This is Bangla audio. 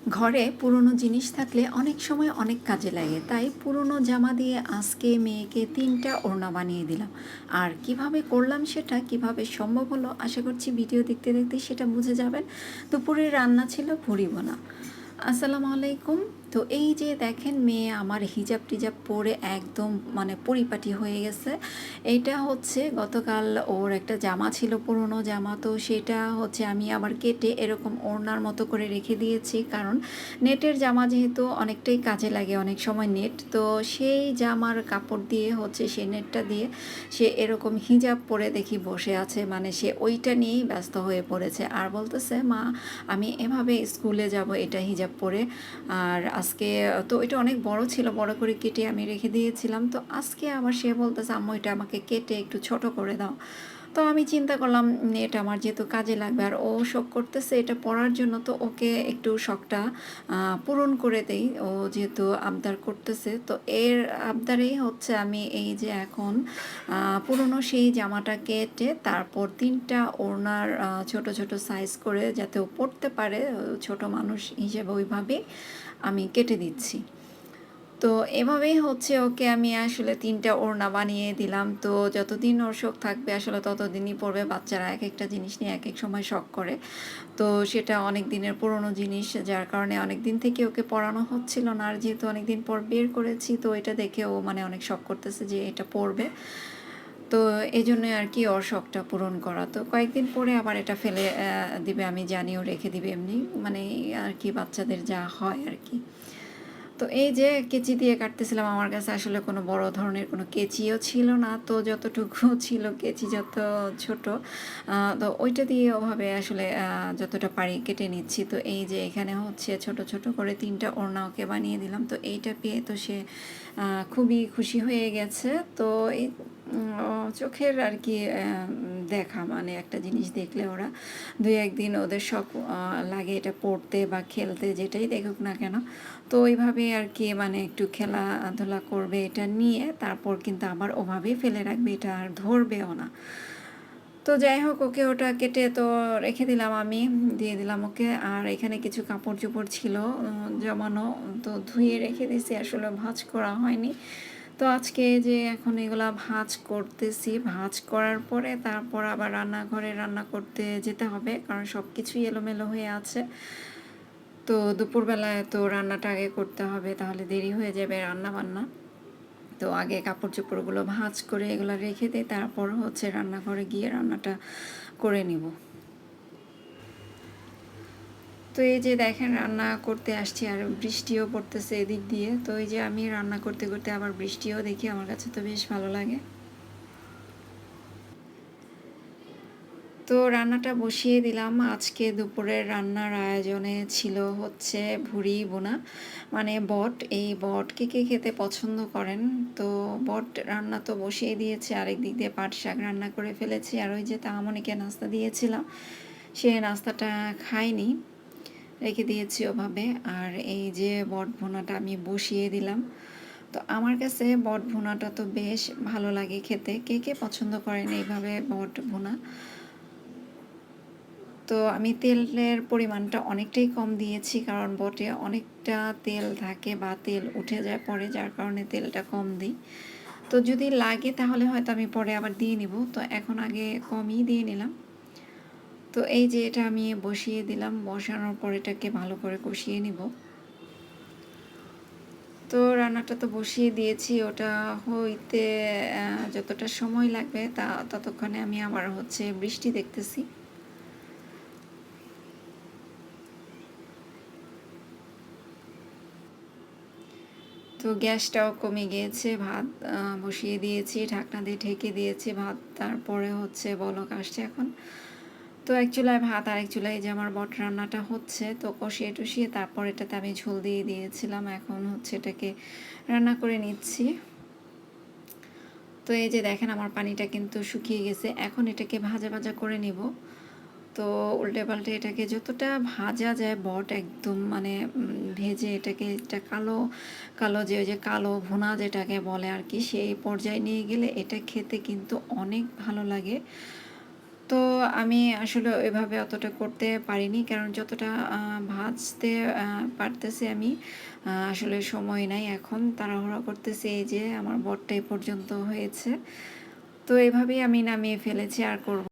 ঘরে পুরনো জিনিস থাকলে অনেক সময় অনেক কাজে লাগে, তাই পুরনো জামা দিয়ে আজকে মেয়েকে 3টা ওড়না বানিয়ে দিলাম। আর কিভাবে করলাম সেটা কিভাবে সম্ভব হলো আশা করছি ভিডিও দেখতে দেখতে সেটা বুঝে যাবেন। দুপুরে রান্না ছিল ভুড়ি ভোনা। আসসালামু আলাইকুম। তো এই যে দেখেন মেয়ে আমার হিজাব টিজাব পরে একদম মানে পরিপাটি হয়ে গেছে। এইটা হচ্ছে গতকাল ওর একটা জামা ছিল, পুরনো জামা, তো সেটা হচ্ছে আমি আবার কেটে এরকম ওড়নার মতো করে রেখে দিয়েছি, কারণ নেটের জামা যেহেতু অনেকটাই কাজে লাগে অনেক সময় নেট, তো সেই জামার কাপড় দিয়ে হচ্ছে সেই নেটটা দিয়ে সে এরকম হিজাব পরে দেখি বসে আছে, মানে সে ওইটা নিয়েই ব্যস্ত হয়ে পড়েছে আর বলতেছে মা আমি এভাবে স্কুলে যাব এটা হিজাব পরে। আর আজকে তো এটা অনেক বড় ছিল, বড় করে কেটে আমি রেখে দিয়েছিলাম, তো আজকে আবার সে বলতেছে আম্মু এটা আমাকে কেটে একটু ছোট করে দাও। তো আমি চিন্তা করলাম এটা আমার যেহেতু কাজে লাগবে আর ও শখ করতেছে এটা পরার জন্য, তো ওকে একটু শখটা পূরণ করে দেই। ও যেহেতু আবদার করতেছে, তো এর আবদারেই হচ্ছে আমি এই যে এখন পুরনো সেই জামাটা কেটে তারপর 3টা ওড়নার ছোট ছোট সাইজ করে যাতে ও পরতে পারে, ছোট মানুষ হিসেবে ওইভাবে আমি কেটে দিচ্ছি। তো এভাবেই হচ্ছে ওকে আমি আসলে 3টা ওড়না বানিয়ে দিলাম। তো যতদিন ওর শখ থাকবে আসলে ততদিনই পরবে। বাচ্চারা এক একটা জিনিস নিয়ে এক এক সময় শখ করে। তো সেটা অনেক দিনের পুরনো জিনিস, যার কারণে অনেক দিন থেকে ওকে পরানো হচ্ছিল না, আর যেহেতু অনেক দিন পর বের করেছি তো এটা দেখে ও মানে অনেক শখ করতেছে যে এটা পরবে। তো এই জন্যই আর কি ওর শখটা পূরণ করা। তো কয়েকদিন পরে আবার এটা ফেলে দিবে, আমি জানিও রেখে দিবে এমনি, মানে আর কি বাচ্চাদের যা হয় আর কি। তো এই যে কেচি দিয়ে কাটতেছিলাম, আমার কাছে আসলে কোনো বড় ধরনের কোনো কেচিও ছিল না, তো যতটুকু ছিল কেচি যত ছোট, তো ওইটা দিয়ে ওভাবে আসলে যতটা পারি কেটে নিচ্ছি। তো এই যে এখানে হচ্ছে ছোট ছোট করে 3টা ওড়না ওকে বানিয়ে দিলাম। তো এইটা পেয়ে তো সে খুবই খুশি হয়ে গেছে। তো এই চোখের আর কি দেখা, মানে একটা জিনিস দেখলে ওরা 2-1 দিন ওদের শখ লাগে এটা পড়তে বা খেলতে, যেটাই দেখুক না কেন। তো ওইভাবে আর কি মানে একটু খেলাধুলা করবে এটা নিয়ে, তারপর কিন্তু আবার ওভাবেই ফেলে রাখবে, এটা আর ধরবেও না। তো যাই হোক ওকে ওটা কেটে তো রেখে দিলাম, আমি দিয়ে দিলাম ওকে। আর এখানে কিছু কাপড় চোপড় ছিল জমানো, তো ধুয়ে রেখে দিয়েছি, আসলে ভাঁজ করা হয়নি। তো আজকে যে এখন এগুলা ভাঁজ করতেছি, ভাঁজ করার পরে তারপর আবার রান্নাঘরে রান্না করতে যেতে হবে, কারণ সব কিছুই এলোমেলো হয়ে আছে। তো দুপুরবেলায় তো রান্নাটা আগে করতে হবে, তাহলে দেরি হয়ে যাবে রান্না বান্না। তো আগে কাপড় চোপড়গুলো ভাঁজ করে এগুলো রেখে দিই, তারপর হচ্ছে রান্নাঘরে গিয়ে রান্নাটা করে নিব। তো এই যে দেখেন রান্না করতে আসছি আর বৃষ্টিও পড়তেছে এদিক দিয়ে। তো এই যে আমি রান্না করতে করতে আবার বৃষ্টিও দেখি, আমার কাছে তো বেশ ভালো লাগে। তো রান্নাটা বসিয়ে দিলাম। আজকে দুপুরের রান্নার আয়োজনে ছিল হচ্ছে ভুড়ি বোনা, মানে বট। এই বট কে কে খেতে পছন্দ করেন? তো বট রান্না তো বসিয়ে দিয়েছে, আরেক দিক দিয়ে পাট শাক রান্না করে ফেলেছি। আর ওই যে তাহামনিকে নাস্তা দিয়েছিলাম, সে নাস্তাটা খায়নি, রেখে দিয়েছি ওভাবে। আর এই যে বট ভুনাটা আমি বসিয়ে দিলাম। তো আমার কাছে বট ভুনাটা তো বেশ ভালো লাগে খেতে। কে কে পছন্দ করেন এইভাবে বট ভুনা? তো আমি তেলের পরিমাণটা অনেকটাই কম দিয়েছি, কারণ বটে অনেকটা তেল থাকে বা তেল উঠে যায় পরে, যার কারণে তেলটা কম দিই। তো যদি লাগে তাহলে হয়তো আমি পরে আবার দিয়ে নিব, তো এখন আগে কমই দিয়ে নিলাম। তো এই যে এটা আমি বসিয়ে দিলাম, বসানোর পর এটাকে ভালো করে কষিয়ে নিব। তো রান্নাটা তো বসিয়ে দিয়েছি, ওটা হইতে যতটা সময় লাগবে ততক্ষণে আমি আবার হচ্ছে বৃষ্টি দেখতেছি। তো গ্যাসটাও কমে গিয়েছে, ভাত বসিয়ে দিয়েছি, ঢাকনা দিয়ে ঢেকে দিয়েছি ভাত, তারপরে হচ্ছে বলক আসছে এখন। তো এক চুলায় ভাত আর এক চুলায় যে আমার বট রান্নাটা হচ্ছে, তো কষিয়ে টষিয়ে তারপর এটাতে আমি ঝোল দিয়ে দিয়েছিলাম, এখন হচ্ছে এটাকে রান্না করে নিচ্ছি। তো এই যে দেখেন আমার পানিটা কিন্তু শুকিয়ে গেছে, এখন এটাকে ভাজা ভাজা করে নিব। তো উল্টে পাল্টে এটাকে যতটা ভাজা যায় বট একদম মানে ভেজে এটাকে একটা কালো কালো যে ওই যে কালো ভুনা যেটাকে বলে আর কি, সেই পর্যায়ে নিয়ে গেলে এটা খেতে কিন্তু অনেক ভালো লাগে। তো তো আমি আসলে এভাবে অতটা করতে পারিনি, কারণ যতটা ভাজতে পারতেছি আমি, আসলে সময় নাই এখন, তাড়াহুড়া করতেছি। এই যে আমার বরটা এ পর্যন্ত হয়েছে, তো এভাবেই আমি নামিয়ে ফেলেছি, আর করব